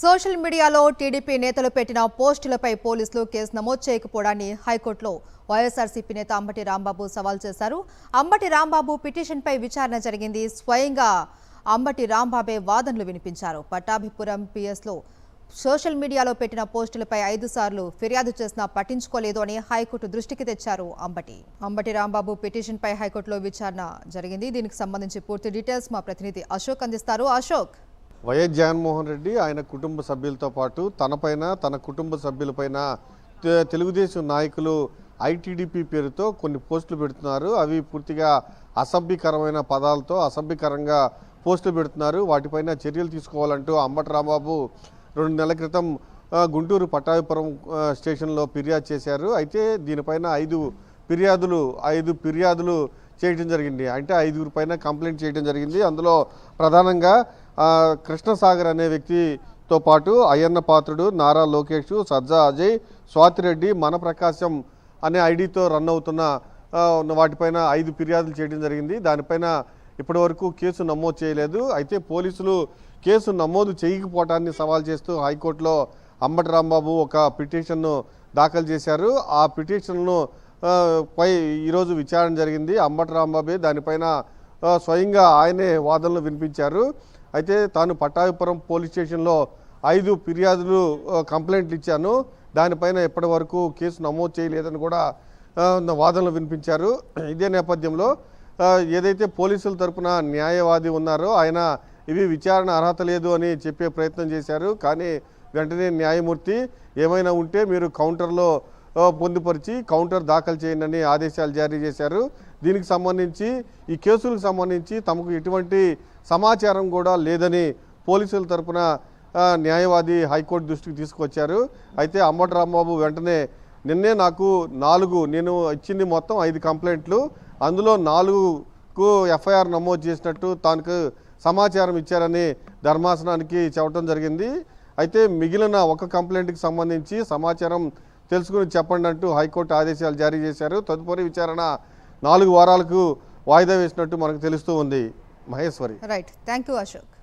Social మీడియాలో TDP నేతలు పెట్టిన పోస్టులపై పోలీసులు కేసు నమోదు చేయకపోవడాన్ని హైకోర్టులో వైఎస్ఆర్సీపీ నేత అంబటి రాంబాబు సవాల్ చేశారు. అంబటి రాంబాబు పిటిషన్పై విచారణ జరిగింది. స్వయంగా అంబటి రాంబాబే వాదనలు వినిపించారు. పట్టాభిపురం పిఎస్లో సోషల్ మీడియాలో పెట్టిన పోస్టులపై 5 సార్లు ఫిర్యాదు చేసినా పట్టించుకోలేదు అని హైకోర్టు దృష్టికి తెచ్చారు. అంబటి రాంబాబు పిటిషన్పై హైకోర్టులో విచారణ జరిగింది. దీనికి సంబంధించి పూర్తి డీటెయిల్స్ మా ప్రతినిధి అశోక్ అందిస్తారు. అశోక్, వైఎస్ జగన్మోహన్ రెడ్డి ఆయన కుటుంబ సభ్యులతో పాటు తనపైన తన కుటుంబ సభ్యులపైన తెలుగుదేశం నాయకులు ఐటీడీపీ పేరుతో కొన్ని పోస్టులు పెడుతున్నారు. అవి పూర్తిగా అసభ్యకరమైన పదాలతో అసభ్యకరంగా పోస్టులు పెడుతున్నారు. వాటిపైన చర్యలు తీసుకోవాలంటూ అంబటి రాంబాబు 2 నెలల క్రితం గుంటూరు పట్టాభిపురం స్టేషన్లో ఫిర్యాదు చేశారు. అయితే దీనిపైన 5 ఫిర్యాదులు చేయడం జరిగింది. అంటే 5 పైన కంప్లైంట్ చేయడం జరిగింది. అందులో ప్రధానంగా కృష్ణసాగర్ అనే వ్యక్తితో పాటు అయ్యన్న పాత్రుడు, నారా లోకేష్, సజ్జా అజయ్, స్వాతిరెడ్డి, మన ప్రకాశం అనే ఐడితో రన్ అవుతున్న వాటిపైన 5 ఫిర్యాదులు చేయడం జరిగింది. దానిపైన ఇప్పటివరకు కేసు నమోదు చేయలేదు. అయితే పోలీసులు కేసు నమోదు చేయకపోవటాన్ని సవాల్ చేస్తూ హైకోర్టులో అంబటి రాంబాబు ఒక పిటిషన్ను దాఖలు చేశారు. ఆ పిటిషన్ను పై ఈరోజు విచారణ జరిగింది. అంబటి రాంబాబే దానిపైన స్వయంగా ఆయనే వాదనలు వినిపించారు. అయితే తాను పట్టాభిపురం పోలీస్ స్టేషన్లో 5 ఫిర్యాదులు కంప్లైంట్లు ఇచ్చాను, దానిపైన ఇప్పటి వరకు కేసు నమోదు చేయలేదని కూడా వాదనలు వినిపించారు. ఇదే నేపథ్యంలో ఏదైతే పోలీసుల తరపున న్యాయవాది ఉన్నారో ఆయన ఇవి విచారణ అర్హత లేదు అని చెప్పే ప్రయత్నం చేశారు. కానీ వెంటనే న్యాయమూర్తి ఏమైనా ఉంటే మీరు కౌంటర్లో పొందుపరిచి కౌంటర్ దాఖలు చేయండి ఆదేశాలు జారీ చేశారు. దీనికి సంబంధించి ఈ కేసులకు సంబంధించి తమకు ఎటువంటి సమాచారం కూడా లేదని పోలీసుల తరపున న్యాయవాది హైకోర్టు దృష్టికి తీసుకొచ్చారు. అయితే అంబటి రాంబాబు వెంటనే నిన్నే నాకు నేను ఇచ్చింది మొత్తం 5 కంప్లైంట్లు, అందులో 4కు ఎఫ్ఐఆర్ నమోదు చేసినట్టు తనకు సమాచారం ఇచ్చారని ధర్మాసనానికి చెప్పడం జరిగింది. అయితే మిగిలిన 1 కంప్లైంట్కి సంబంధించి సమాచారం తెలుసుకుని చెప్పండి అంటూ హైకోర్టు ఆదేశాలు జారీ చేశారు. తదుపరి విచారణ 4 వారాలకు వాయిదా వేసినట్టు మనకు తెలుస్తూ ఉంది. Maheshwari. Right, thank you Ashok.